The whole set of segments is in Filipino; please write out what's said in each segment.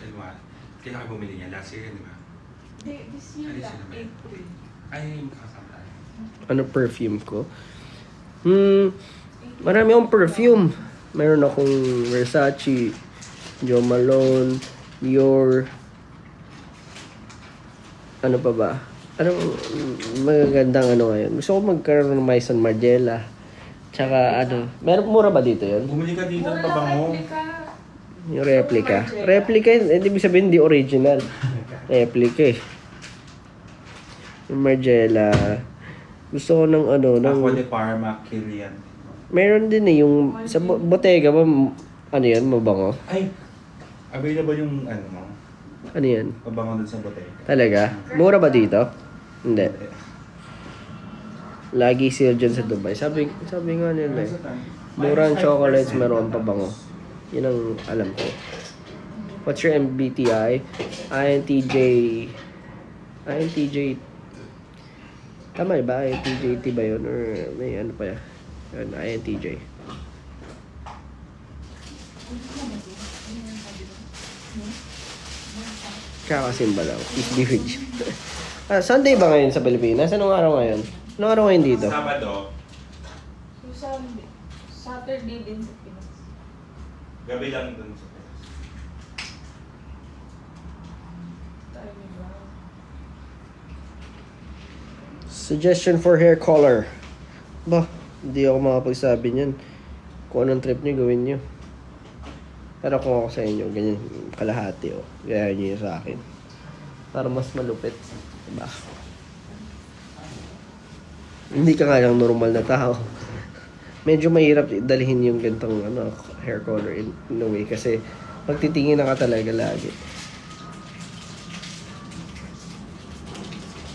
January. Kaya kayo bumili niya. Last year, di ba? This year Ay, lang, sino ba? April. Ay, makakabla. Ano perfume ko? Marami akong perfume. Meron akong Versace, Jo Malone, Dior. Ano pa ba? Anong magagandang ano ngayon? Gusto ko magkaroon ng Maison Margiela. Tsaka ano, meron mura ba dito yun? Bumili ka dito ng Mura lang pabango. replica. Yung replica. Margiela. Replica yun, hindi ibig sabihin hindi original. Replica eh. Yung Margiela. Gusto ko ng ano, ng... Ako de Parma, Kilian. Meron din eh, yung sa bottega ba, ano yan, mabango? Ay, available yung ano mo. Ano yan? Pabango dun sa bote. Talaga? Mura ba dito? Hindi. Lagi sale dyan sa Dubai. Sabi nga nila eh. Mura ang chocolates, meron pa bango. Yun ang alam ko. What's your MBTI? INTJ... INTJ... Tama ba? INTJ ba yun? Or may ano pa yan? Yun, INTJ. Kakasimba lang. Peace be with you. Sunday ba ngayon sa Pilipinas? Anong araw ngayon? Anong araw ngayon dito? Sabado, Yung Saturday din sa Pinas. gabi lang dun sa Pinas. Tayo ba? Suggestion for hair color. Ba, hindi ako makapagsabi niyan. Kung anong trip niyo, gawin niyo. Pero kung ako sa inyo, ganyan, kalahati o. Gaya niyo sa akin. Para mas malupit. Diba? Hindi ka nga lang normal na tao. Medyo mahirap dalhin yung gantong ano, hair color in a way. Kasi pagtitingin na ka talaga lagi.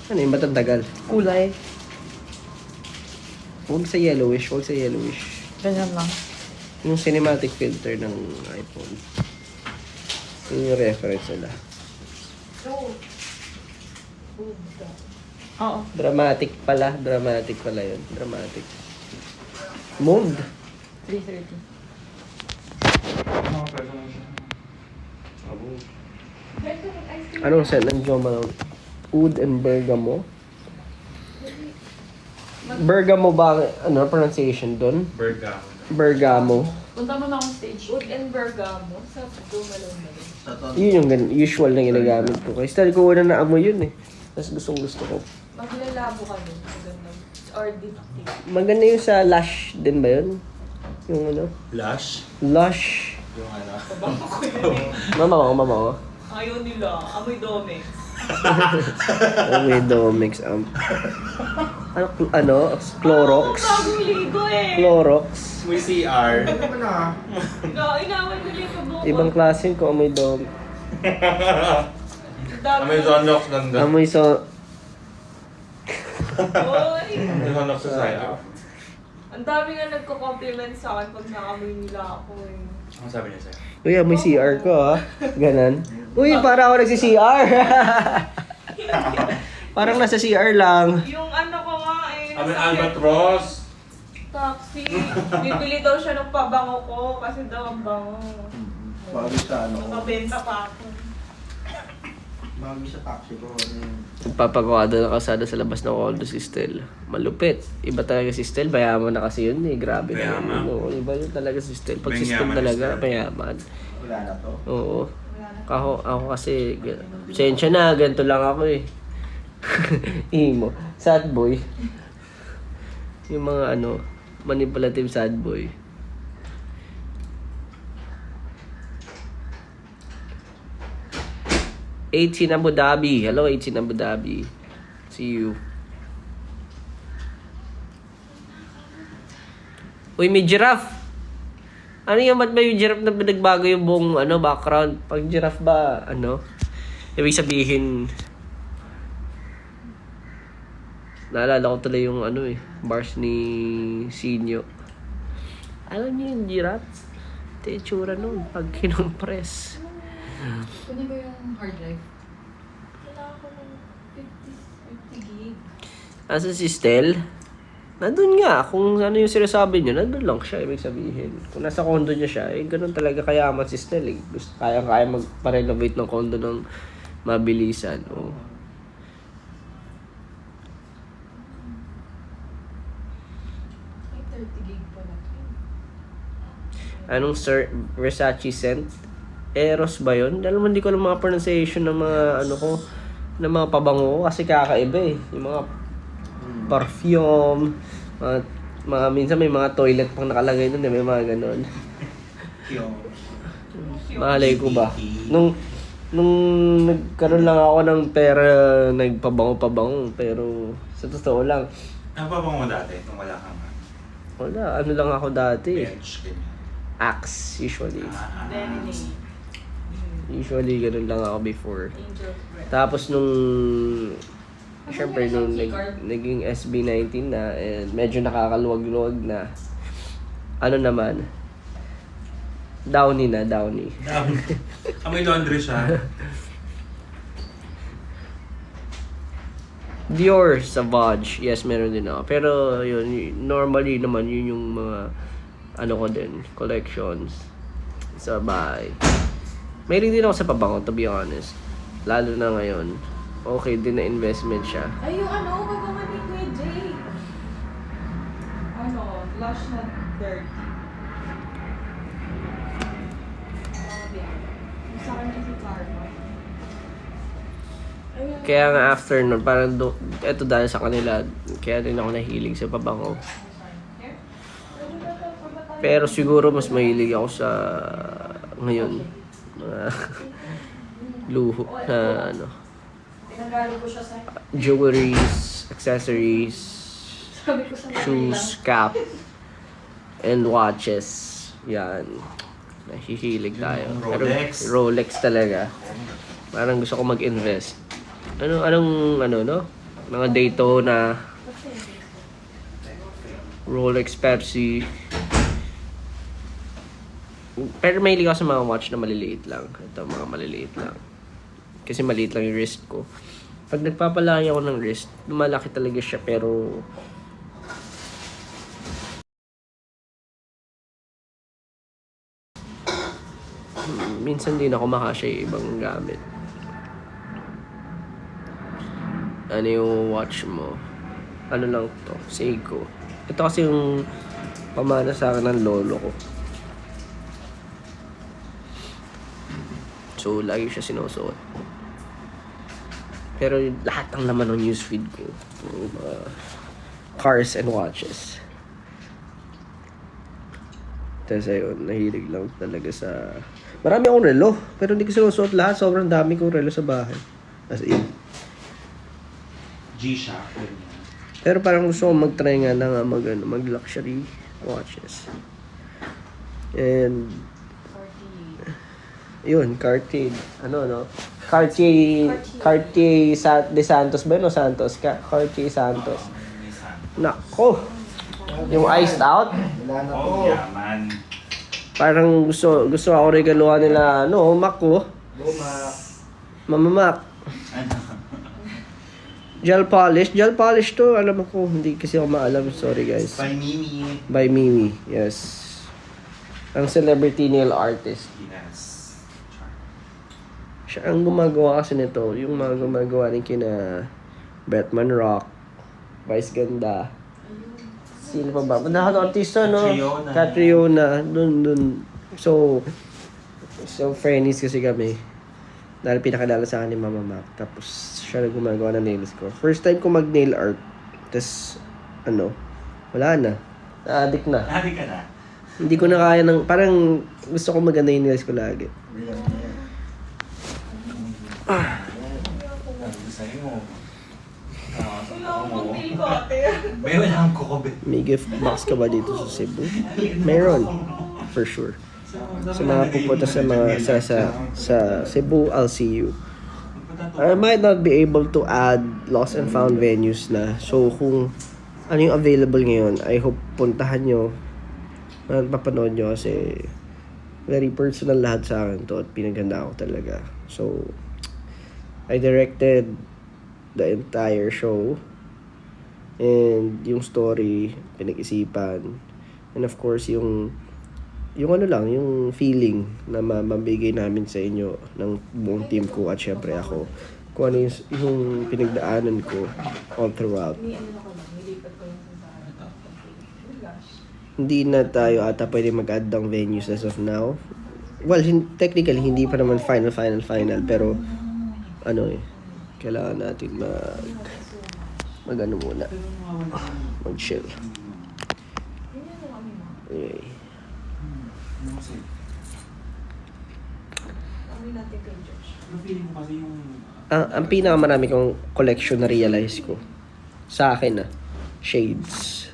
Ano yung matandagal? Kulay. Huwag sa yellowish, huwag sa yellowish. Ganyan lang. Yung cinematic filter ng iPhone. Yun yung reference nila. Oo. Dramatic pala yun. Dramatic. Mold. 3:30. Mga pwede mo siya. Anong scent ng Jo Malone? Oud and Bergamo? Bergamo ba, ano, pronunciation doon? Bergamo. Bergamo. Punta mo na akong stage. Wood and Bergamo sa Dumalong na rin. Yun yung usual na ginagamit ko. Kasi style ko una na amoy yun eh. Tapos gusto ko. Maglalabo kami. Maganda. Or dipstick. Maganda yung sa Lush din ba yun? Yung ano? Lush. Lush. Yung ano. Pabango ko yun eh. Mama ko. Ayaw nila. Amoy Domex. Amoy Domex. Ano? Clorox. Bagong ligo eh. Clorox. May CR. Inaway ko ligo buko. Ibang klase ko amoy Domex. May Zonox nandun. Amoy Oy. May Zonox sa side. Ang dami nga nagko-compliment sa akin pag naamoy nila ako eh. Ano sabi niya sa'yo? Uy, amoy CR ko ah. Ganon. Uy, para ako nagsi-CR. Parang nasa CR lang. Yung ano ko nga eh. Amoy nasakit. Albatross. Taxi. Bibili daw siya ng pabango ko kasi daw ang bango. Bago sa ano ko. Nakabenta pa ako. Bago sa taxi ko. Nagpapagawa doon ng kalsada sa labas ng Waldo si Stel. Malupit. Iba talaga si Stel. Payaman na kasi yun eh. Grabe na. Payaman. Oo, iba yun talaga si Stel. Pag May si Stel yaman talaga, si Stel. payaman. Wala na to. Oo. Ako kasi, sensya na, ganito lang ako eh. Imo. Sad boy. Yung mga ano, manipulative sad boy. in Abu Dhabi. Hello, in Abu Dhabi. See you. Uy, may giraffe. Ano yung ba't ba yung giraffe na nagbago yung buong ano, background? Pag giraffe ba, ano? Ibig sabihin, naalala ko tuloy yung ano eh, bars ni Sinyo. Alam niyo yung giraffe? Ito yung tsura nun, pag kinumpress. Kunin ko yung hard drive. Wala ako ng 50 gig. Asa si Stel? Nandun nga, kung ano yung sinasabi niya, nandun lang siya, ibig sabihin. Kung nasa condo niya siya, ganun talaga kayaman si Snell eh. Kaya magpa-renovate ng condo ng mabilisan. Oh. Ay, 30 gig pala. Anong Versace scent? Eros ba yun? Alam mo, hindi ko alam mga pronunciation ng mga ng mga pabango ko kasi kakaiba eh. Yung mga perfume, minsan may mga toilet pang nakalagay doon, may mga ganon. Malay ko ba? Nung nagkaroon lang ako ng pera, nagpabango-pabango, pero sa totoo lang, Ano pa bang mo dati? Nung wala kang wala, ano lang ako dati. bench, ganyan. Axe, usually. Then, Usually, ganun lang ako before. Angel's Breath. Tapos nung syempre nung naging SB19 na and medyo nakakaluwag-luwag na ano naman Downy. May laundry siya. Dior Savage, yes, meron din ako. Pero yun, normally naman yun yung mga ano ko din, collections sa bahay. May rin din ako sa pabango, to be honest. Lalo na ngayon. Okay din na investment siya. Ay, yung babangan ni Kuya Jay. Lush na dirty. Sa kanya si Karma. Ayun. Kaya nga after nun, parang eto dahil sa kanila, kaya din ako nahilig sa pabango. Pero siguro mas mahilig ako sa ngayon. Mga luho na Tinangalo ko siya sa... jewelries, accessories, Sabi ko sa shoes, cap, and watches. Yan. Nahihilig tayo. Pero Rolex. Rolex talaga. Parang gusto ko mag-invest. Anong mga Daytona, Rolex, Pepsi. Pero mahilig ako sa mga watch na maliliit lang. Ito, mga maliliit lang. Kasi maliit lang yung wrist ko. Pag nagpapalaki ako ng wrist, malaki talaga siya pero minsan din ako makasya yung ibang gamit. Ano yung watch mo? Ano lang to? Seiko. Ito kasi yung pamana sa akin ng lolo ko. So, lagi siya sinusuot. Pero lahat ng laman ng newsfeed ko, yung mga cars and watches. Tapos ayun, nahilig lang talaga sa... Marami akong relo, pero hindi ko sinusuot lahat. Sobrang dami kong relo sa bahay. As in. G-Shock. Pero parang gusto ko mag-try nga na nga mag-luxury watches. And... Yun, Cartier. Cartier de Santos ba yun o Santos? Cartier Santos. Nako! Yung iced out. Wala na to. Oh, yaman. Parang gusto ako regaluhan nila, Mac ko. Luma. Mama Mac. Gel polish to. Alam ko, hindi kasi ako maalam. Sorry guys. By Mimi. By Mimi, yes. Ang celebrity nail artist. Yes. Siya ang gumagawa kasi nito. Yung mga gumagawa rin kina Batman Rock, Vice Ganda. Sino pa ba? Madahal artista, no? Catriona. Catriona. Dun. So, friends kasi kami. Dahil pinakilala sa akin ni Mama Mac. Tapos, siya na gumagawa ng nails ko. First time ko mag-nail art. Tapos, wala na. Na-addict na. Nari ka na. Hindi ko na kaya ng... Parang gusto ko maganda yung nails ko lagi. Sabi sa'yo mo. Wala akong nail ko, ate. May wala akong kukobe. May gift box ka ba dito sa Cebu? Meron. For sure. Sa mga pupunta sa Cebu, I'll see you. I might not be able to add lost and found venues na. So, kung ano yung available ngayon, I hope puntahan nyo. Papanood nyo kasi very personal lahat sa akin to at pinaganda ako talaga. So, I directed the entire show. And yung story, pinag-isipan. And of course, yung ano lang, yung feeling na mabigay namin sa inyo ng buong team ko at syempre ako. Kung ano yung pinagdaanan ko all throughout. Nilipat ko yung sa oh my gosh. Hindi na tayo ata pwede mag-add ng venues as of now. Well, technically, hindi pa naman final. Pero, ano kailangan natin mag-ano muna. Mag-chill. Ganyan na kami, ma. Okay. Kami natin kay Josh. Ano feeling ko kasi yung... Ang pinakamarami kong collection na realize ko sa akin shades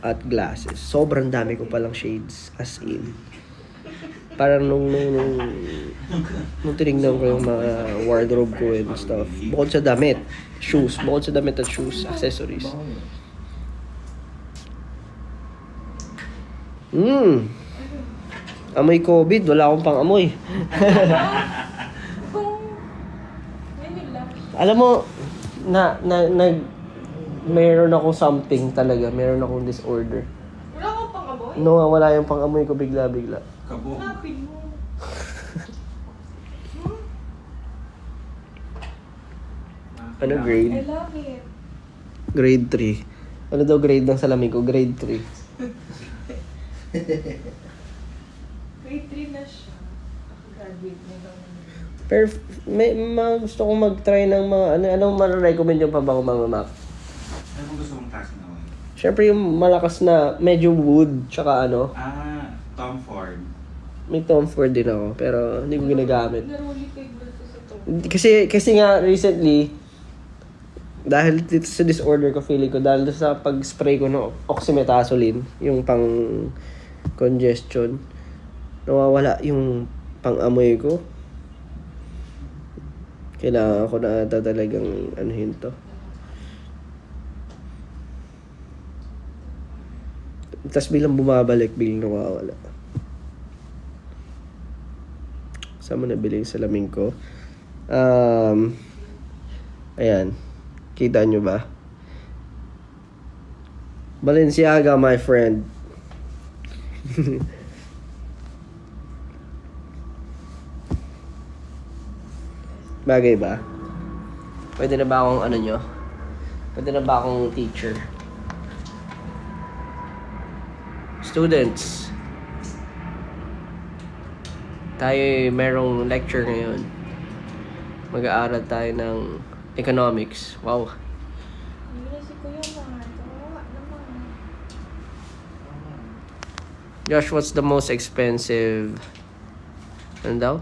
at glasses. Sobrang dami ko palang shades as in. Parang nung tinignan ko yung mga wardrobe ko and stuff. Bukod sa damit at shoes, accessories. Amoy COVID, wala akong pang amoy. Ganyan lang. Alam mo, meron akong something talaga. Meron akong disorder. Wala kang pang-amoy? Wala yung pang-amoy ko bigla. Kabo. Hanapin mo. Ano I grade? love it. Grade 3. Ano daw grade ng salamin ko? Grade 3. Grade 3 na siya. Graduate na daw. Pero gusto kong mag-try ng mga anong ma-recommend yung pa ba ko mga map? Ano kung gusto mong klase na oil? Siyempre yung malakas na medyo wood tsaka Tom Ford. may Tom Ford din ako pero hindi ko ginagamit. Naruli kay Bulto sa to. Kasi nga recently dahil dito sa disorder ko feeling ko dahil sa pag-spray ko ng oxymetazoline yung pang congestion nawawala yung pang-amoy ko. Kailangan ko na talagang anuhin to. Tapos bilang bumabalik, bilang nawawala. Saan mo nabili yung salamin ko? Ayan. Kita nyo ba? Balenciaga, my friend. Bagay ba? Pwede na ba akong Pwede na ba akong teacher? Students, tayo merong lecture ngayon. Mag-aaral tayo ng economics. Wow. Hindi na si Kuya naman. Kawawa naman. Josh, what's the most expensive? Ano daw?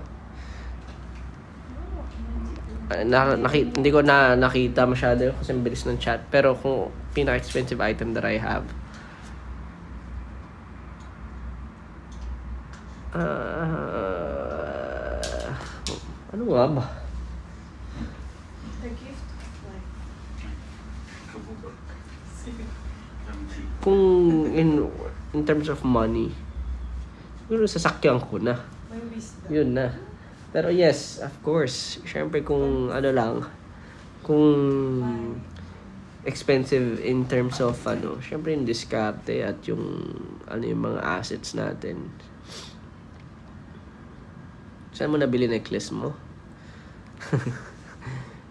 Hindi ko na nakita masyado kasi ang bilis ng chat. Pero kung pinaka-expensive item that I have, ano nga ba? The gift of life. Kabo. Kung in terms of money, siguro sasakyan ko na. May wisdom. Yun na. Pero yes, of course. Siyempre kung kung expensive in terms of siyempre yung diskarte at yung yung mga assets natin. Saan mo nabili necklace mo?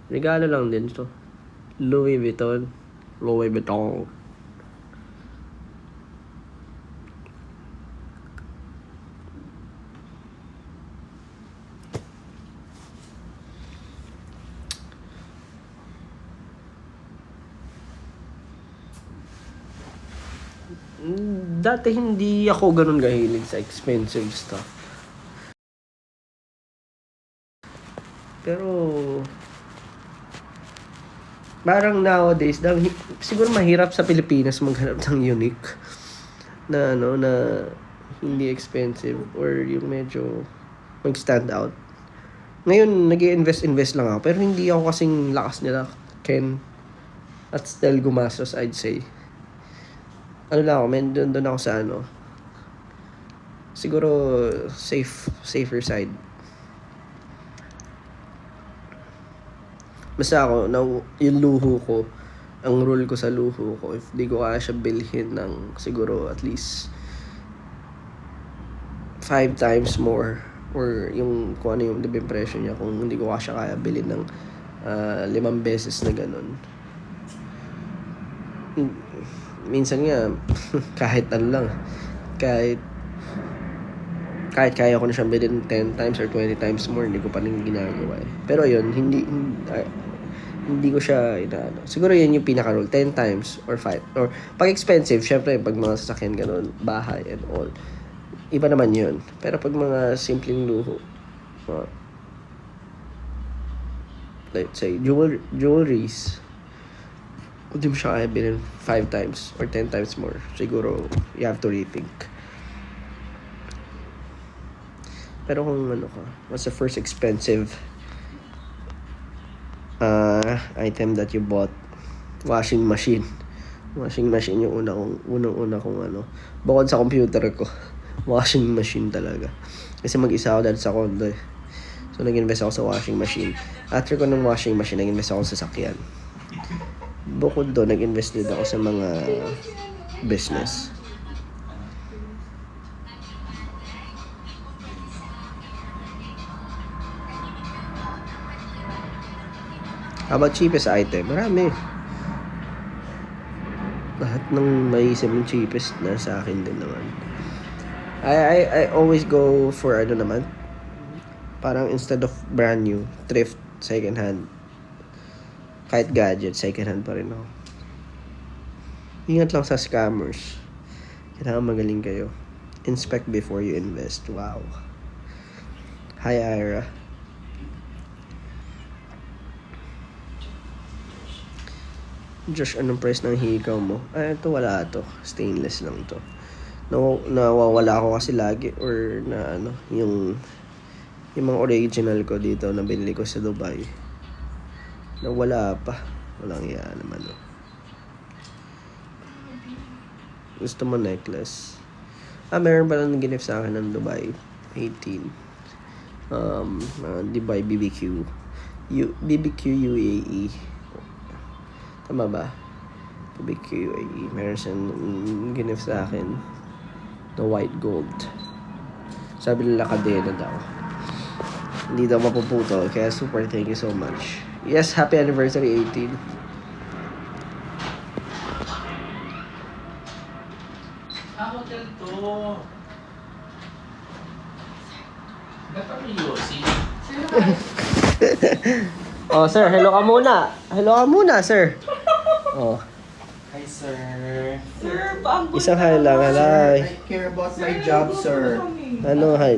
Regalo lang din to. Louis Vuitton. Dati hindi ako ganun kahilig sa expensive stuff. Pero parang nowadays, siguro mahirap sa Pilipinas maghanap ng unique na na hindi expensive or yung medyo mag-stand out. Ngayon, nag-invest lang ako. Pero hindi ako kasing lakas nila, Ken at Stel gumastos, I'd say. Ano lang ako, doon ako sa siguro safer side. Basta ako, yung luho ko, ang rule ko sa luho ko, if di ko kaya siya bilhin ng siguro at least 5 times more or yung kung ano yung diba yung presyo niya, kung hindi ko siya kaya bilhin ng 5 beses na ganun. Minsan nga kahit ano lang, kahit kaya ko na siyang bilhin 10 times or 20 times more, hindi ko pa rin ginagawa eh. Pero yun, hindi ko siya inaano. Siguro yun yung pinaka-rule, 10 times or 5. Or pag expensive, syempre pag mga sasakyan ganun, bahay and all, iba naman yun. Pero pag mga simpleng luho, let's say jewelries, hindi mo siya kaya bilhin 5 times or 10 times more. Siguro you have to rethink. Pero kung ano ka, what's the first expensive item that you bought? Washing machine. Washing machine yung unang-una kong ano. Bukod sa computer ko, washing machine talaga. Kasi mag-isa ako dahil sa condo eh. So nag-invest ako sa washing machine. After ko ng washing machine, nag-invest ako sa sasakyan. Bukod doon, nag-invest din ako sa mga business. How about cheapest item? Marami. Lahat ng maisip ng cheapest na sa akin din naman. I always go for ano naman. Parang instead of brand new, thrift, second hand. Kahit gadget, second hand pa rin ako. Ingat lang sa scammers. Kailangan magaling kayo. Inspect before you invest. Wow. Hi, Ira. Josh, anong price ng hikaw mo? Ito wala to. Stainless lang to. Nawawala ako kasi lagi or na ano, yung mga original ko dito na binili ko sa Dubai. Nawala pa. Walang iya naman. Gusto mo necklace? Meron pa lang gift sa akin ng Dubai. 18. Dubai BBQ. BBQ UAE. Tama ba? BBQ UAE. Meron siyang gift sa akin na white gold. Sabi nila kadena daw. Hindi daw mapuputol. Kaya super thank you so much. Yes, happy anniversary 18. Hotel to. Dapat may yosi. Oh, sir, hello ka muna. Hello ka muna, sir. Oh, Hi, sir. Sir, paambon isang ka hi lang. naman. Hi. I care about my job, sir. Ano, hi?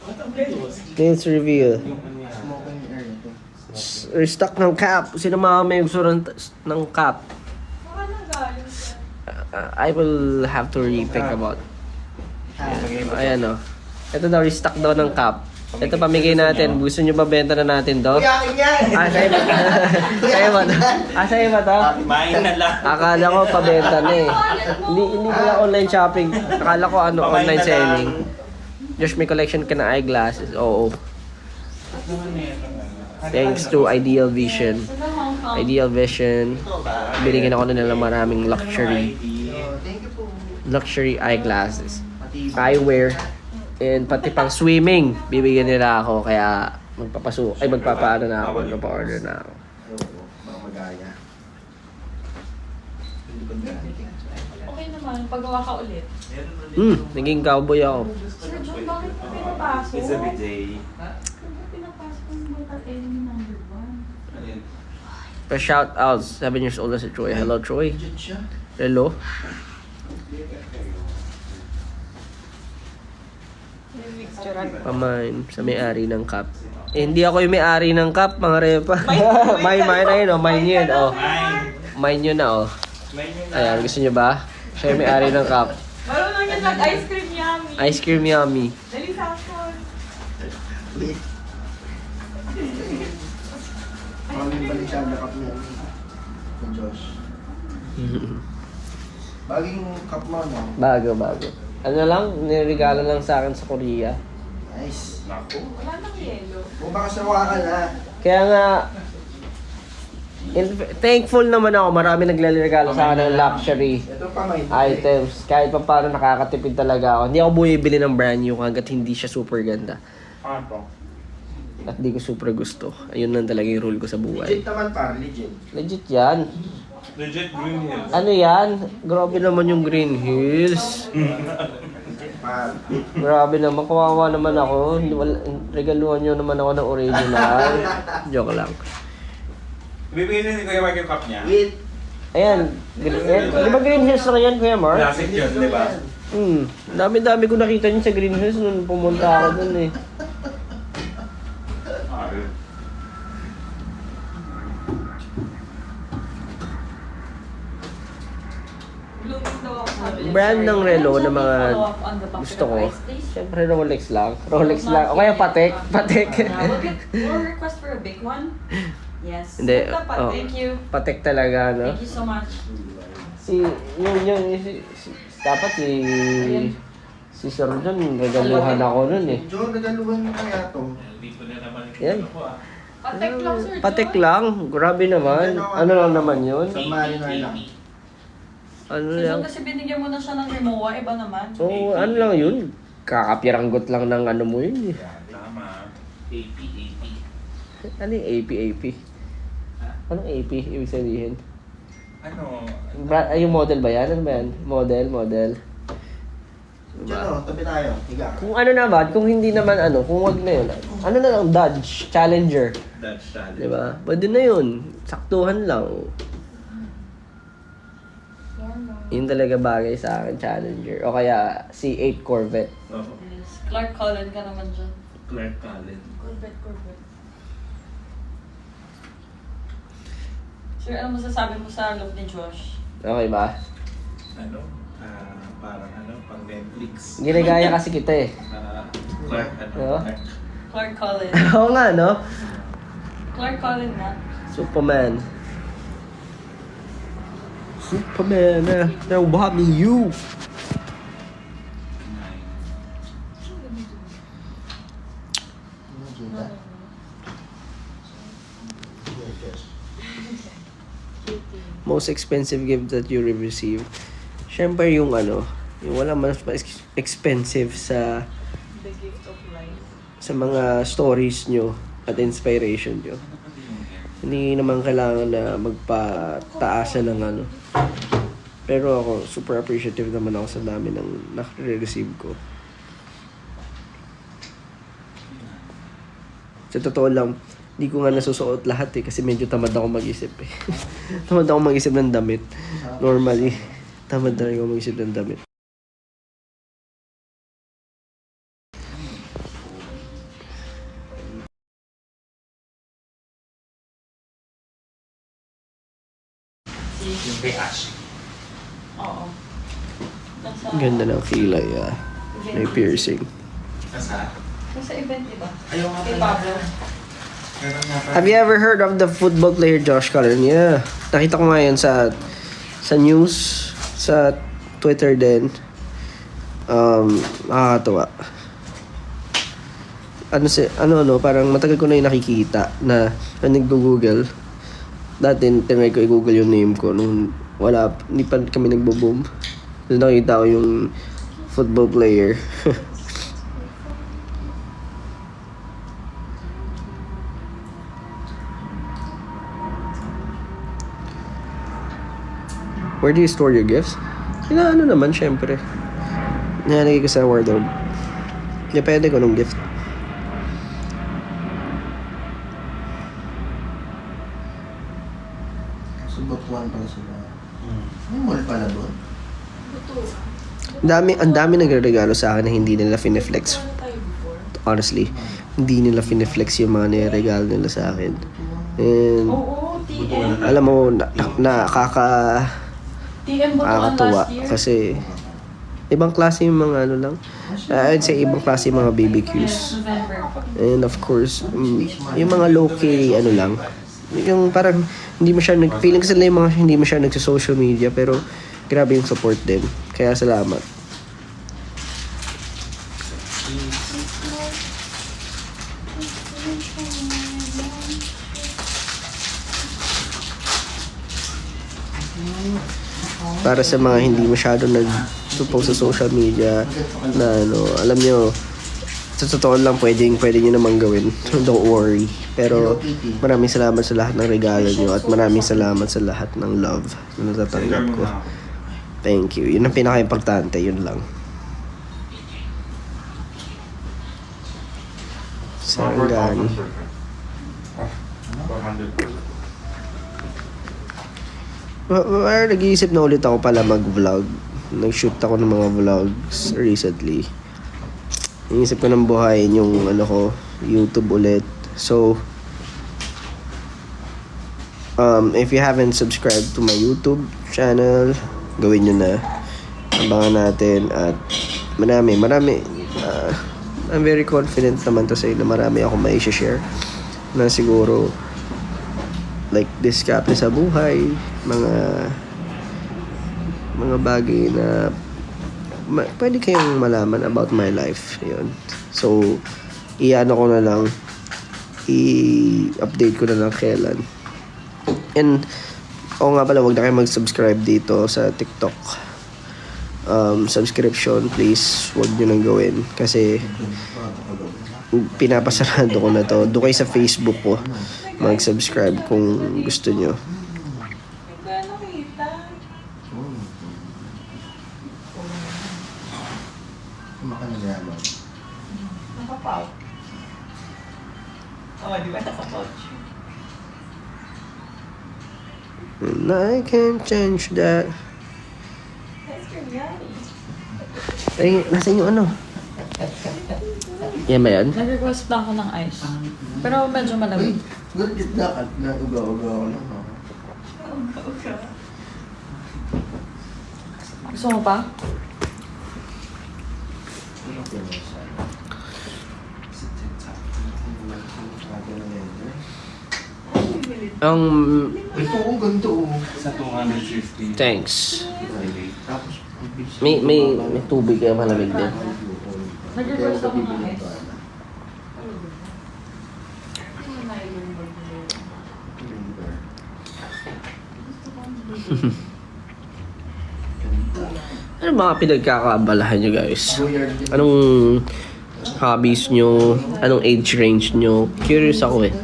Dapat may yosi. Please reveal. Yung ano yan. Smoking air na to. Restock ng cap. Sino mga may gusto ng cap? Baka nagaling siya. I will have to rethink about. Ayan o. Ito daw, restock daw ng cap. Ito pamigay natin. Gusto nyo ba benta na natin to? Kuyain yan! Sa'yo ba? Sa'yo ba to? Sa'yo ba to? Kumain na lang. Akala ko pabenta na eh. Hindi pala online shopping. Akala ko ano, Pamain online na selling. lang. Josh, may collection ka na eyeglasses. Oo. Naman eh. Thanks to Ideal Vision. Sa Hong Kong. Ideal Vision. Binigyan ako na nila maraming luxury. Thank you po. Luxury eyeglasses. Pati Eyewear. And pati pang swimming, bibigyan nila ako. Kaya magpapaano na ako. Magpa-order na ako. Oo, mga magaya. Hindi ko na. Okay naman, paggawa ka ulit. Naging cowboy ako. Sir John, bakit mo pinapasok? It's every day. Bakit mo pinapasok yung mortal enemy number 1? Ano yun? Pa shout out, 7 years old na si Troy. Hello, Troy. Legit siya. Hello. Pamain sa may-ari ng cup. Hindi ako yung may-ari ng cup, mga repa. Mine na yun, oh. Mine yun, oh. Mine yun na, oh. Ayan, gusto nyo ba? Siya yung may-ari ng cup. Marunong yan mag-ice cream yummy. Ice cream yummy. Dali sa akin. Wait. Pangin balik siya ang cup niya. Kung Josh. Baging cup mo, no? Bago. Ano lang, niregalo lang sa akin sa Korea. Nice. Naku. Wala nang yelo. Kung baka sawa ka na. Kaya nga, Thankful naman ako, marami naglalagalo sa akin ng luxury Ito pa may items. Kahit pa paano nakakatipid talaga ako. Hindi ako bumibili ng brand new hanggat hindi siya super ganda. Ano? At di ko super gusto. Ayun lang talaga yung rule ko sa buhay. Legit naman par, legit. Legit yan. Legit Green Hills. Ano yan? Grabe naman yung Green Hills. Legit par. Grabe naman, kawawa naman ako. Regaluhan nyo naman ako ng original. Joke lang. Bibigyan ni Kuya Mike yung cup niya. Wait. Ayan, di ba Green Hills na yan, Kuya Mark? Classic yun, di ba? Dami-dami ko nakita niyo sa Green Hills nung pumunta ako dun eh. Blooming daw ako sabi. Brand ng relo na mga Follow up on the bucket gusto of ko. rice, please. Siyempre Rolex lang. Rolex lang. O kaya Patek. Patek. We'll request for a big one. Yes. Hindi. Dapat, Oh, Thank you. Patek talaga, no? Thank you so much. Dapat si Sir John, regaluhan ako nun eh. John, nagaluhan mo kaya to. Dito na naman Yan. ko ah. Patek lang, sir. Patek lang. Grabe naman. Ano lang naman yun? Sa Mariner lang. Ano So, lang? kasi binigyan mo na siya ng Rimowa, iba naman. So, ano lang yun? Kakapiranggot lang ng ano mo yun eh. Tama. AP. Ano yung AP? Anong AP? Ibig sabihin? Ano? Yung model ba yan? Ano ba yan? Model. Diyan o, tabi tayo. Higa. Kung ano naman, kung hindi naman ano, kung wag na yun. Ano na lang, Dodge, Challenger. Dutch challenge. Diba? Pwede na yun. Saktuhan lang. Yun talaga bagay sa akin, Challenger. O kaya C8 Corvette. Oh, Yes. Clark Cullen ka naman dyan. Clark Cullen. Corvette. Sir, ano masasabi mo sa look ni Josh? Okay ba? Ano? Parang ano, pang Netflix. Ginagaya kasi kita eh. Clark, ano? Oo. Clark Cullen. Oo nga, no? Clark Cullen na. Superman. Now what me you? Most expensive gift that you received? Siyempre yung ano, yung wala mas expensive sa The gift of life. sa mga stories nyo at inspiration nyo. Hindi naman kailangan na magpataasan ng ano. Pero ako, super appreciative naman ako sa dami ng nare-receive ko. Sa totoo lang, hindi ko nga nasusuot lahat eh kasi medyo tamad ako mag-isip eh. Tamad ako mag-isip ng damit. Normally, tamad talaga ako mag-isip ng damit. Yung kay Ash. Oo. Nasa, Ang ganda ng kilay ah. May piercing. Nasa? nasa event, di ba? Ayaw nga Kay pala. Pablo. Meron nga pala. Have you ever heard of the football player Josh Cullen? Yeah. Nakita ko nga yan sa news, sa Twitter din. Nakakatawa. Parang matagal ko na yung nakikita na nag-google. Dati, tinry ko i-google yung name ko nung hindi pa kami nagbo-boom. Tapos nakita ko yung football player. Where do you store your gifts? Ano naman, syempre. Nilalagay ko sa wardrobe. Depende ko nung gift. Subutuan pala sila. May mall pala doon. Ang dami nagre-regalo sa akin na hindi nila fineflex. Honestly, hindi nila fineflex yung mga niregalo nila sa akin. And, Oo, TM. alam mo, TM Butuan nakakatuwa last year. kasi ibang klase yung mga ano lang. I'd say ibang klase yung mga BBQs. November. And of course, yung mga low-key, ano lang, yung parang hindi mo siya feeling ko sila yung mga hindi mo siya nagsa-social media pero grabe yung support din. Kaya salamat. para sa mga hindi masyado nag-post sa social media na alam nyo, sa totoo lang pwede nyo namang gawin. Don't worry. Pero maraming salamat sa lahat ng regalo nyo at maraming salamat sa lahat ng love na natatanggap ko. Thank you. Yun ang pinaka-importante, yun lang. Sarangani. 400. Nag-iisip na ulit ako pala mag-vlog. Nag-shoot ako ng mga vlogs recently. Inisip ko ng buhayin yung YouTube ulit. So, if you haven't subscribed to my YouTube channel, gawin nyo na. Abangan natin at marami. I'm very confident naman to say na marami ako may share na siguro like diskarte sa buhay, mga bagay na pwede kayong malaman about my life. Yun. So, i-ano ko na lang, i-update ko na lang kailan. And, nga pala, wag na kayo mag-subscribe dito sa TikTok. Subscription, please, wag nyo nang gawin. Kasi, pinapasarado ko na to. Doon kayo sa Facebook ko, mag-subscribe kung gusto nyo. Hindi ko nakita. Nakapaw. Oh, di ba nakapaw? And I can't change that. That's biryani. Ay, nasa inyo ano? Yan ba yan? Nag-request lang ako ng ice. Pero medyo malamig. Gulgit na at uga-uga ako lang. Gusto mo pa? Ito ko ganito. Sa 250. Thanks. Tapos, May tubig kaya malamig din. Nag-request ako ng ice. Ano mga pinagkakaabalahan nyo guys? Anong hobbies nyo? Anong age range nyo? Curious ako eh.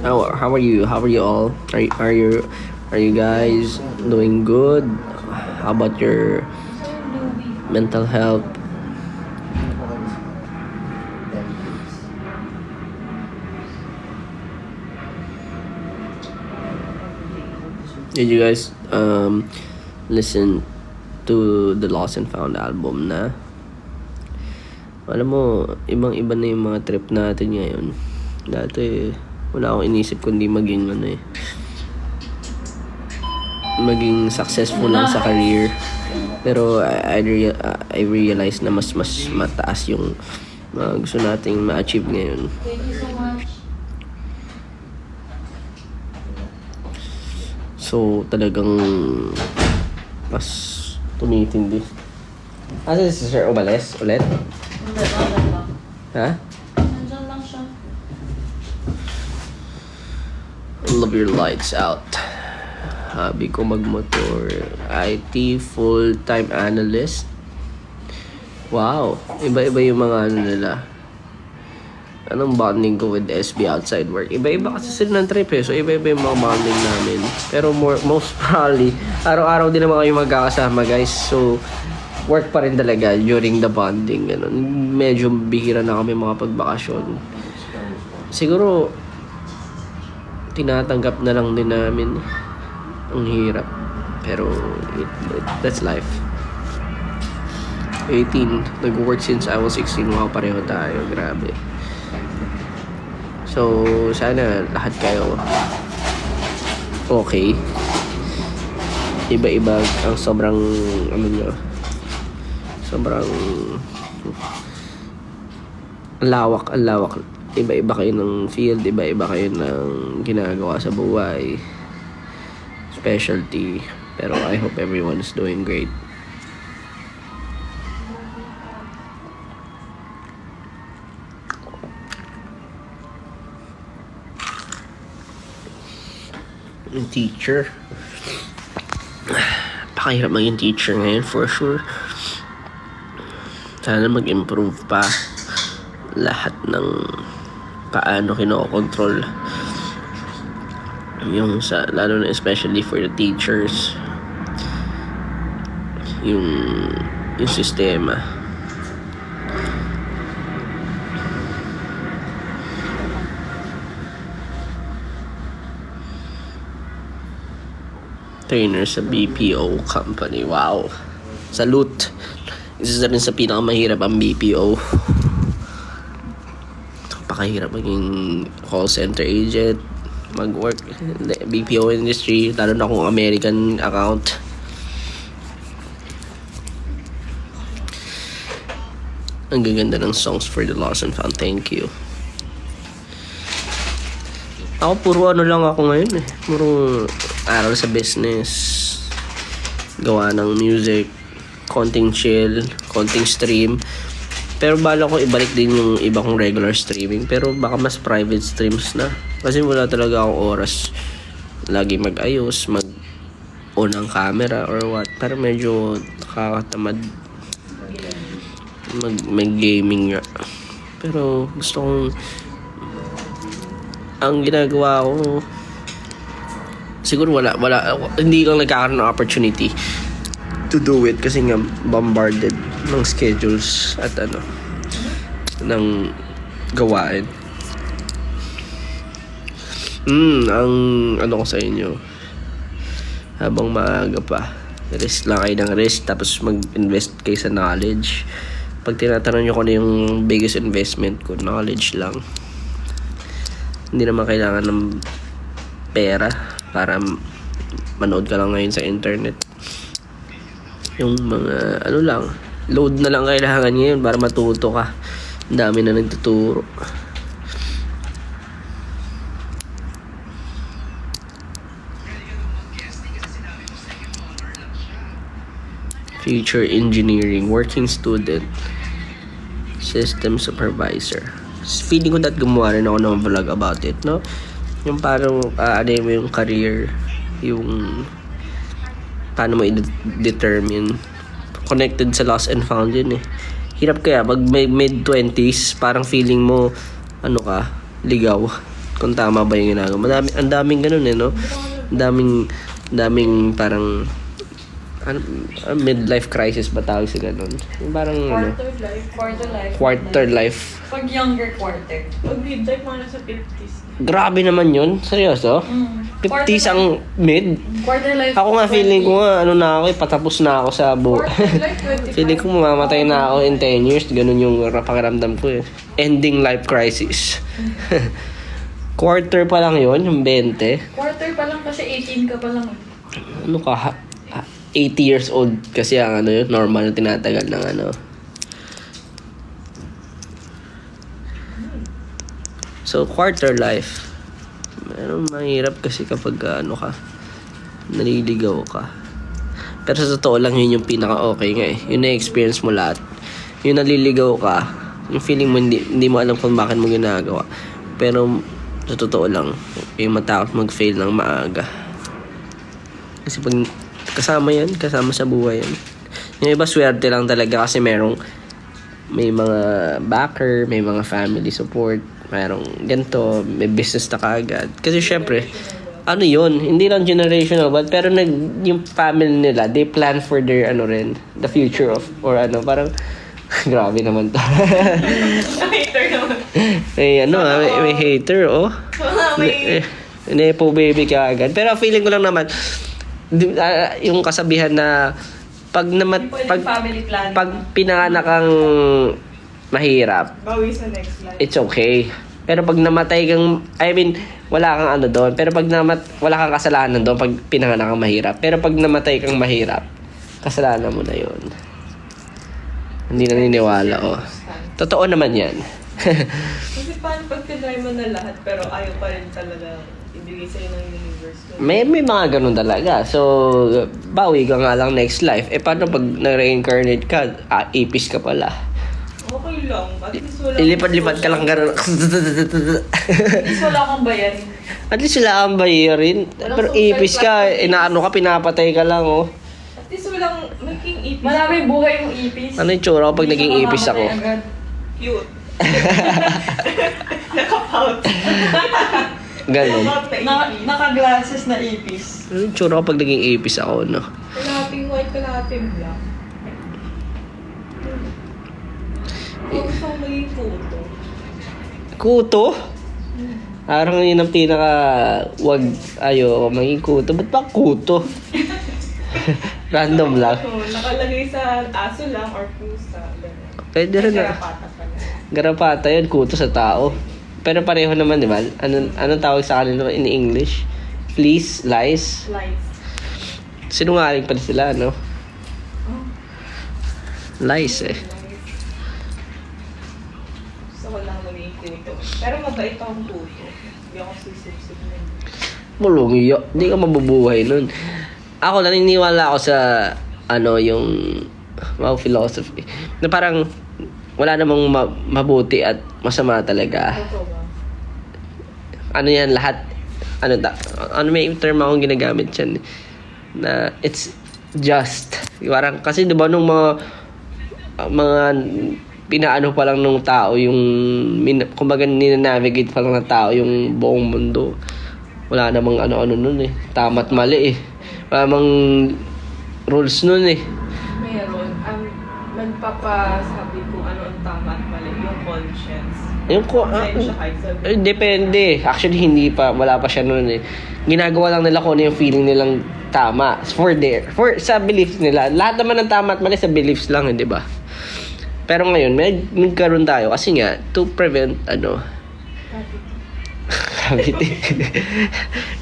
How are you? How are you all? Are you guys doing good? How about your mental health? Did you guys listen to the Lost and Found album na? Alam mo, ibang-iba na yung mga trip natin ngayon. Dati, wala akong inisip kundi maging maging successful lang sa career. Pero I realize na mas mataas yung gusto nating ma-achieve ngayon. Thank you so much. So, talagang mas tumitindi. Asa si Sir Obales ulit? Hindi, nandyan lang. Ha? Nandyan lang siya. Love your lights out. Hobby ko magmotor. IT full-time analyst. Wow. Iba-iba yung mga nila. Anong bonding ko with SB outside work? Iba-iba kasi sila ng trip eh. So, iba-iba yung mga bonding namin. Pero most probably, araw-araw din naman kayo magkakasama guys. So, work pa rin talaga during the bonding. Ganun. Medyo bihira na kami mga pagbakasyon. Siguro, tinatanggap na lang din namin. Ang hirap. Pero, that's life. 18. Nag-work since I was 16. Wow, pareho tayo. Grabe. So, sana lahat kayo okay. Iba-iba ang sobrang sobrang lawak. Iba-iba kayo ng field, iba-iba kayo ng ginagawa sa buhay. Specialty. Pero I hope everyone is doing great. Teacher. Napakahirap maging teacher ngayon for sure. Sana mag-improve pa lahat ng paano kinokontrol yung sa, lalo na especially for the teachers, yung sistema. Trainer sa BPO company. Wow. Salute. Isa rin sa pinakamahirap ang BPO. Napakahirap maging call center agent, mag-work in the BPO industry, lalo na kung American account. Ang gaganda ng songs for the lost and found. Thank you. Ako puro ano lang ako ngayon eh. Puro aral sa business, gawa ng music, konting chill, konting stream. Pero bala ko ibalik din yung iba kong regular streaming. Pero baka mas private streams na. Kasi wala talaga akong oras lagi mag-ayos, mag-on ang camera or what. Pero medyo nakakatamad mag-gaming nga. Pero gusto kong ang ginagawa ko siguro hindi lang nagkakaroon ng opportunity to do it kasi nga bombarded ng schedules at ng gawain. Ang ko sa inyo, habang maaga pa, rest lang kayo ng rest, tapos mag-invest kayo sa knowledge. Pag tinatanong nyo ko na yung biggest investment ko, knowledge lang. Hindi naman kailangan ng pera para manood ka lang ngayon sa internet. Yung mga lang, load na lang kailangan ngayon para matuto ka. Ang dami na nagtuturo. Future engineering, working student, system supervisor. Feeling ko that gumawa rin ako ng vlog about it, no? Yung parang mo yung career, yung paano mo i-determine. Connected sa lost and found yun eh. Hirap kaya pag may mid-20s, parang feeling mo ligaw kung tama ba yung ginagawa. Ang daming ganun eh, no? Daming parang midlife crisis ba tawag sa ganun? Yung parang quarter life. Pag younger quarter. Pag midlife, mga nasa 50s. Grabe naman yun. Seryoso? 50s ang mid? Quarter life. Ako nga feeling ko nga na ako patapos na ako sa Quarter life, 25. feeling ko mamamatay na ako in 10 years. Ganun yung pakiramdam ko eh. Ending life crisis. Quarter pa lang yun, yung 20. Quarter pa lang kasi 18 ka pa lang. 80 years old kasi ang yun, normal na tinatagal ng So, quarter life. Pero mahirap kasi kapag naliligaw ka. Pero sa totoo lang, yun yung pinaka-okay nga eh. Yun na-experience mo lahat. Yung naliligaw ka, yung feeling mo hindi mo alam kung bakit mo ginagawa. Pero sa totoo lang, yung matakot mag-fail ng maaga. Kasi pag kasama sa buhay yan. Yung iba swerte lang talaga kasi may mga backer, may mga family support, mayroong ganito, may business na kaagad. Kasi syempre, yun, hindi lang generational pero yung family nila, they plan for their the future of, or parang grabe naman to. Hater naman. May hater, oh. May po baby ka agad. Pero feeling ko lang naman, yung kasabihan na pag family plan. pag pinanganak kang mahirap, Bawi sa next life. it's okay. Pero pag namatay kang, wala kang doon. Pero pag wala kang kasalanan doon pag pinanganak kang mahirap. Pero pag namatay kang mahirap, kasalanan mo na yun. Hindi naniniwala, oh. Totoo naman yan. Kasi paano pag tinry mo na lahat pero ayaw pa rin talaga ibigay sa'yo ng universe? May mga ganun talaga. So, bawi ka nga lang next life. Paano pag na-reincarnate ka, ipis ka pala? Okay lang. At least wala Ilipad-lipad ka lang ganun. At least wala kang bayarin. At least sila ang bayarin. Walang Pero social ipis ka, class. pinapatay ka lang, oh. At least Naging ipis. Maraming buhay yung ipis. Ano yung tsura ko pag naging ipis ako? Cute. Nakapout. Ganon. Nakapout na ipis. Naka-glasses na ipis. Ano yung tsura ko pag naging ipis ako, no? Kalahating white, kalahating black. Gusto ko maging kuto. Kuto? Parang yun ang pinaka wag ayo maging kuto. Ba't ba kuto? Random lang. So, nakalagay sa aso lang or pusa. Ganun. Pwede rin na. Garapata pa na. Garapata yun, kuto sa tao. Pero pareho naman, di ba? Anong tawag sa kanila in English? Fleas, lies. Lies. Sinungaling pala sila, no? Oh, Lies eh. lies. Gusto ko lang maging kuto. Pero mabait akong kuto. Hindi ako susubsub nun. Mulong iyo. Hindi ka mabubuhay nun. Ako, naniniwala ako sa, yung, philosophy. Na parang, wala namang mabuti at masama talaga. Totoo ba? Ano yan, lahat, may term akong ginagamit dyan. Na, it's just. Parang, kasi diba nung mga pinaano pa lang ng tao, yung, kumbaga ninanavigate pa lang ng tao yung buong mundo. Wala namang ano-ano nun eh. Tama at mali eh. Wala namang rules nun eh. Meron. Magpapasabi kung ano ang tama at mali. Yung conscience. Yung Conscience kahit sabi. depende. Actually, hindi pa. Wala pa siya noon eh. Ginagawa lang nila kung ano yung feeling nilang tama. Sa beliefs nila. Lahat naman ng tama at mali sa beliefs lang, di ba? Pero ngayon, nagkaroon tayo kasi nga, to prevent,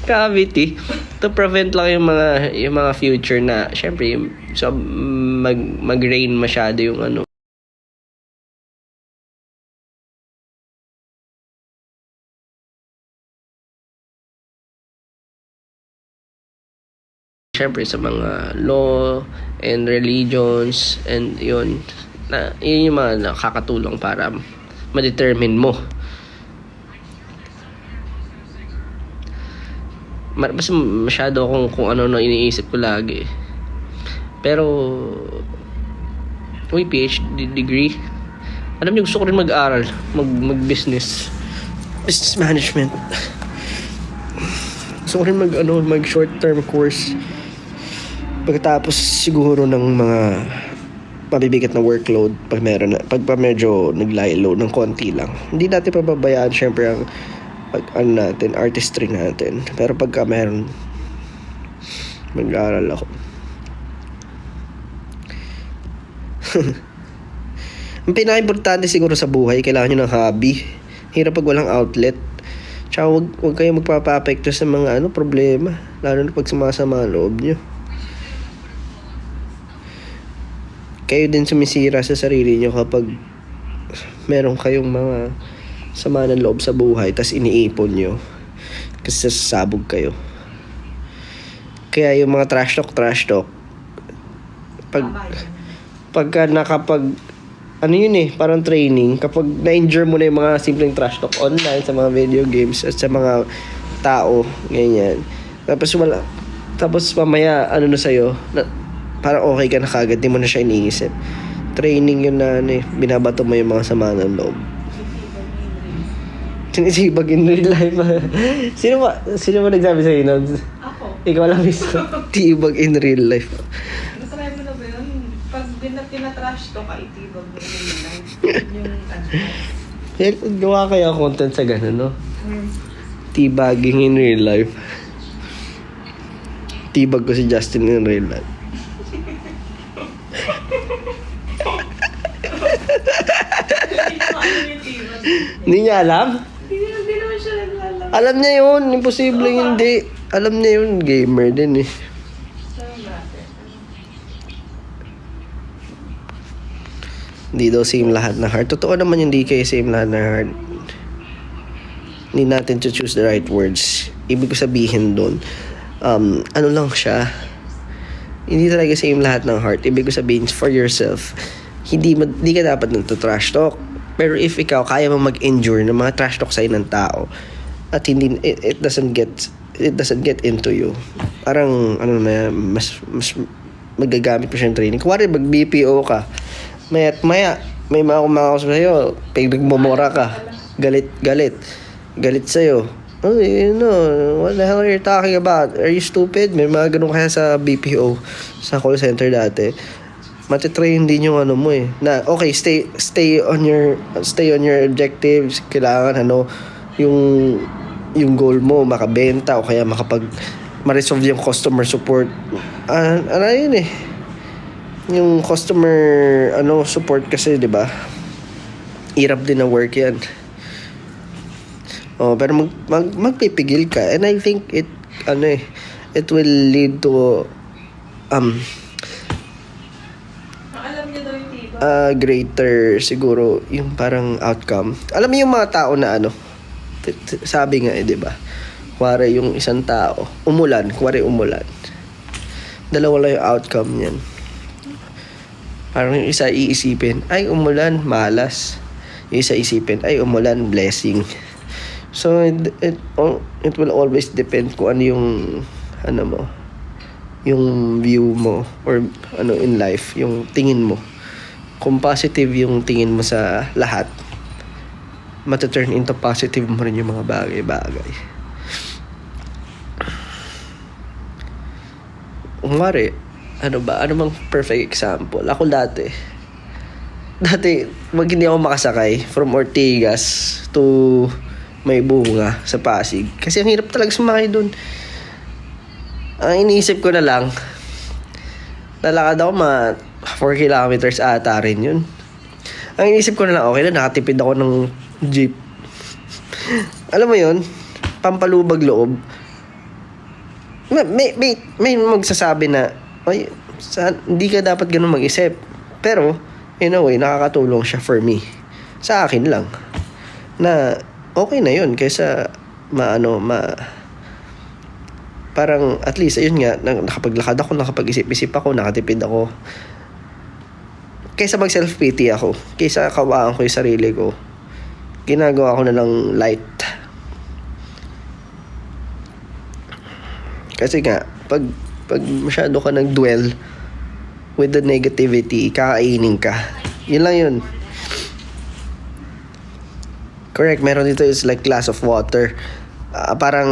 cavity. To prevent lang yung mga future na, syempre, mag-rain masyado yung syempre sa mga law and religions and yun yung mga nakakatulong para ma-determine mo. Basta masyado akong kung ano na iniisip ko lagi. Pero PhD degree. Alam niyo, gusto ko rin mag-aral, mag-business. Business management. Gusto ko rin mag short-term course. Pagkatapos siguro ng mga mabibigat na workload pag medyo naglaylo ng konti lang. Hindi natin pababayaan syempre ang natin, artistry natin. Pero pagka meron, mag-aaral ako. Ang pinaka-importante siguro sa buhay, kailangan nyo ng hobby. Hirap pag walang outlet. Tsaka huwag kayo magpapa-apekto sa mga problema. Lalo na pag sumasama ang loob nyo. Kayo din sumisira sa sarili nyo kapag meron kayong mga sama ng loob sa buhay tas iniipon nyo kasi sasabog kayo. Kaya yung mga trash talk pagka parang training, kapag na-injure mo na yung mga simpleng trash talk online sa mga video games at sa mga tao, ganyan, tapos mamaya na sa'yo parang okay ka na kagad, di mo na siya iniisip. Training yun na binabato mo yung mga sama ng loob. Sinisibag in real life. Sino ba nagsabi sa'yo nun? Ako. Ikaw lang mismo. Tibag in real life. Nasakay mo na ba yun? Pag tinatrash to ka, itibag mo yung life. Yung Gawa kaya content sa gano'n, no? Teabagging in real life. Tibag ko si Justin in real life. Hindi niya alam? Hindi naman siya naglalang. Alam niya yun. Imposible hindi. Alam niya yun. Gamer din eh. Hindi daw same lahat na heart. Totoo naman hindi kayo same lahat na heart. Hindi natin to choose the right words. Ibig ko sabihin doon, lang siya. Hindi talaga same lahat ng heart. Ibig ko sabihin, for yourself, hindi ka dapat nagto-trash talk. Pero if ikaw, kaya mo mag-endure ng mga trash talk sa'yo ng tao, at hindi, it doesn't get into you. Parang, mas magagamit mo siyang training. Kuwari, mag-BPO ka, maya, may mga kumakausap sa'yo, pag nagmumura ka, galit sa'yo. Oh, you know, what the hell are you talking about? Are you stupid? May mga ganun kaya sa BPO, sa call center dati. Matitrain din yung ano mo eh. Na, okay, stay on your objectives. Kailangan, yung goal mo, makabenta o kaya ma-resolve yung customer support. Yun eh. Yung customer, support kasi, di ba? Hirap din na work yan. Oh, pero magpipigil ka. And I think it will lead to Alam niyo daw yung tiba. greater siguro yung parang outcome. Alam mo yung mga tao na sabi nga di ba? Kuwari yung isang tao, umulan. Dalawa lang yung outcome niyan. Parang yung isa iisipin, ay umulan, malas. Yung isa isipin, ay umulan, blessing. So it will always depend kung ano yung yung view mo or in life, yung tingin mo. Kung positive yung tingin mo sa lahat, mata-turn into positive mo rin yung mga bagay-bagay. Kumari, ano bang perfect example? Ako dati, wag hindi ako makasakay from Ortigas to May Bunga sa Pasig. Kasi ang hirap talaga sumakay dun. Ang iniisip ko na lang, lalakad ako 4 kilometers ata rin yun. Ang iniisip ko na lang, okay na, nakatipid ako ng jeep. Alam mo yun, pampalubag loob. May magsasabi na, hindi ka dapat ganun mag-isip. Pero, in a way, nakakatulong siya for me. Sa akin lang. Na, okay na yun kaysa parang at least ayun nga nakapaglakad ako, nakapag-isip-isip ako, nakatipid ako. Kaysa mag self-pity ako, kaysa kawaan ko yung sarili ko, ginagawa ko na lang light. Kasi nga pag masyado ka nag-dwell with the negativity, kakainin ka. Yun lang yun. Correct, meron dito is like glass of water. Parang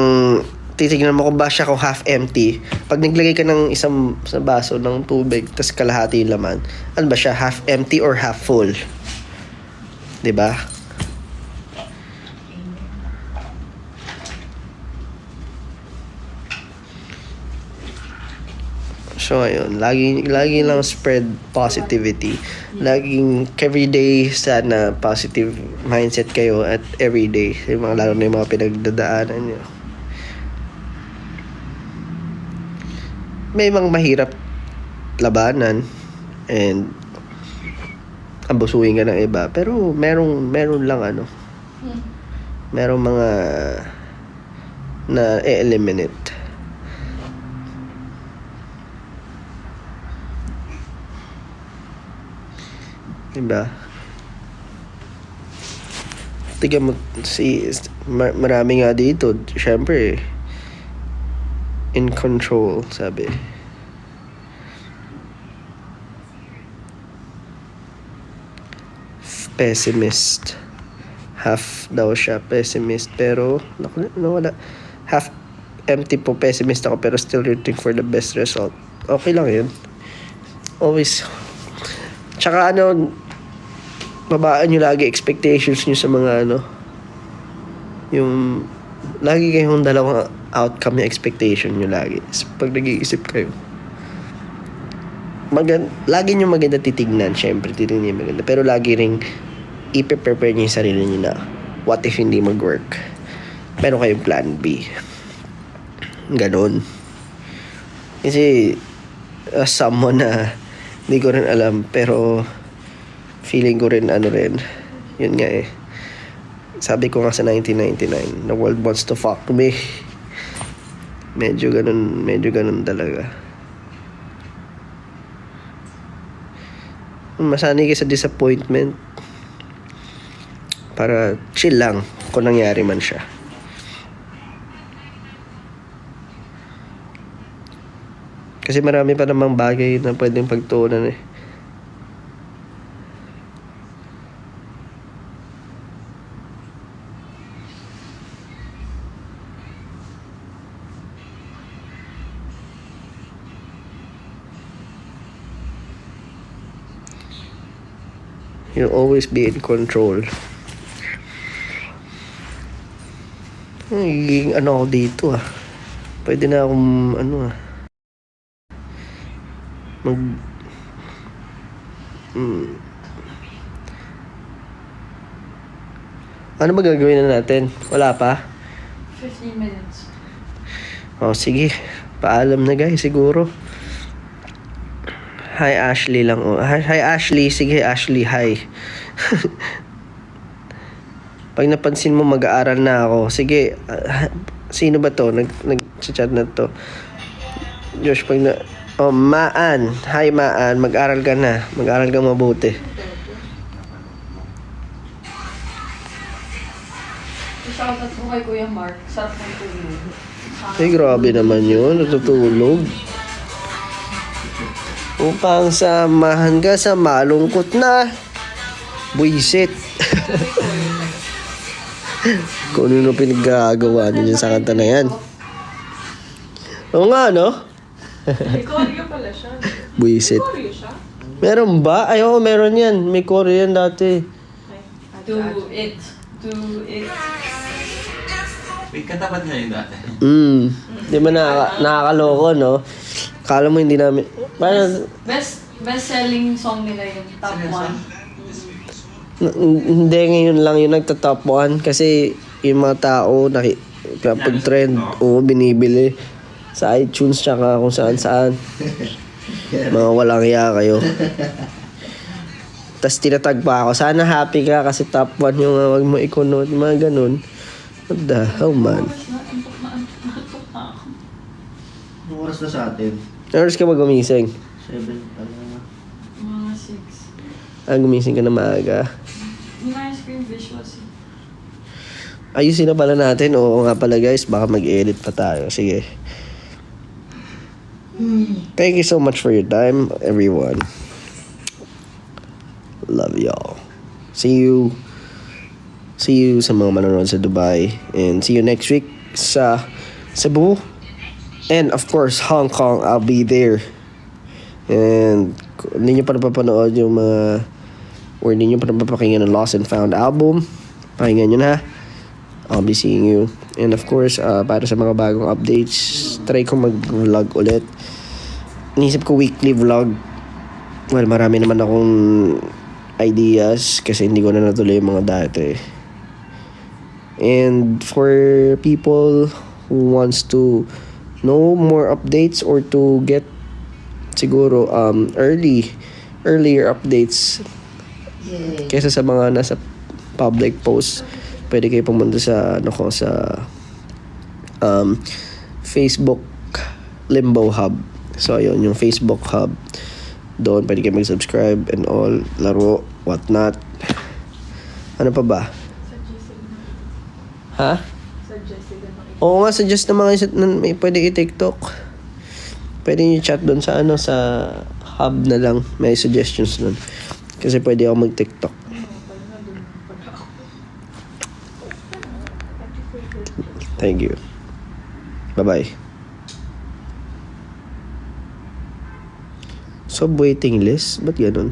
titignan mo kung ba siya kung half empty. Pag naglagay ka ng isang baso ng tubig, tas kalahati yung laman, ano ba siya, half empty or half full? 'Di ba? So, ayun. Lagi lang spread positivity. Laging everyday sana positive mindset kayo at everyday. Lalo na yung mga pinagdadaanan nyo. May mga mahirap labanan and abusuin ka ng iba. Pero meron lang merong mga na eliminate. Diba? Tignan mo, marami nga dito. Siyempre, in control, sabi. Pessimist. Half daw siya pessimist. Pero, nawala. Half empty po, pessimist ako, pero still rooting for the best result. Okay lang yun. Always. Tsaka babaan nyo lagi expectations nyo sa mga yung lagi kayong dalawang outcome yung expectation nyo lagi. Pag nag-iisip kayo, lagi nyo maganda titignan. Syempre, titignan nyo maganda. Pero lagi ring i-prepare nyo yung sarili nyo na what if hindi mag-work? Meron kayong plan B. Ganon. Kasi someone na hindi ko rin alam, pero feeling ko rin yun nga eh. Sabi ko nga sa 1999, the world wants to fuck me. Medyo ganun talaga. Masanay ka sa disappointment para chill lang kung nangyari man siya. Kasi marami pa namang bagay na pwedeng pagtuunan eh. You'll always be in control. Nagiging ano ako dito ah. Pwede na akong ano ah. Ano ba gagawin na natin? Wala pa? 15 minutes. Oh, sige. Paalam na guys, siguro. Hi Ashley lang. Oh. Hi Ashley. Sige Ashley, hi. Pag napansin mo mag-aaral na ako. Sige, sino ba to? Nag-chat na to. Josh, pag na... Oh, Maan. Hi Maan. Mag-aral ka na. Mag-aral ka mabuti. Shoutout ko kay Kuya Mark. Sarap ng tulog. Ay, grabe naman yun. Natutulog. Upang samahan ka sa malungkot na buisit. Kung ano pinagagawa niyo sa kanta na yan. Oo nga, no? May choreo pala siya. Buisit. Choreo siya? Meron ba? Ay, oo, meron yan. May Korean dati. Do it. Do it. Wait, katapat niya yung dati. Di ba nakakaloko, no? Kala mo hindi namin... Parang... Best-selling song nila yung top 1. Hindi, ngayon lang yung nagta-top 1 kasi yung mga tao pag trend o binibili sa iTunes tsaka kung saan-saan. Mga walang hiya kayo. Tapos tinatag pa ako, sana happy ka kasi top 1 yung wag mo i-connote, mga ganun. What the hell, man? Anong oras na sa atin? Oras ka ba gumising? 7, ano na? Mga 6. Gumising ka na maaga. Yung ice cream visuals. Ayusin na pala natin. Oo nga pala guys, baka mag-edit pa tayo. Sige. Thank you so much for your time, everyone. Love y'all. See you sa mga manonood sa Dubai. And see you next week sa Cebu. And of course, Hong Kong. I'll be there. And kung hindi nyo pa napapanood yung mga or hindi nyo pa napapakinggan ng Lost and Found album, pakinggan nyo na. I'll be seeing you. And of course, para sa mga bagong updates, try ko mag-vlog ulit. Inisip ko weekly vlog. Well, marami naman akong ideas kasi hindi ko na natuloy yung mga dati. And for people who wants to know more updates or to get siguro earlier updates kaysa sa mga nasa public posts, pwede kayo pumunta sa Facebook Limbo Hub. So ayun, yung Facebook Hub, doon pwede kayo mag-subscribe and all, laro, whatnot. Ano pa ba? Ha? Oo nga, suggest na mga may pwede i-TikTok. Pwede nyo chat doon sa sa hub na lang. May suggestions doon. Kasi pwede ako mag-TikTok. Thank you. Bye-bye. Sub waiting list? Ba't ganun?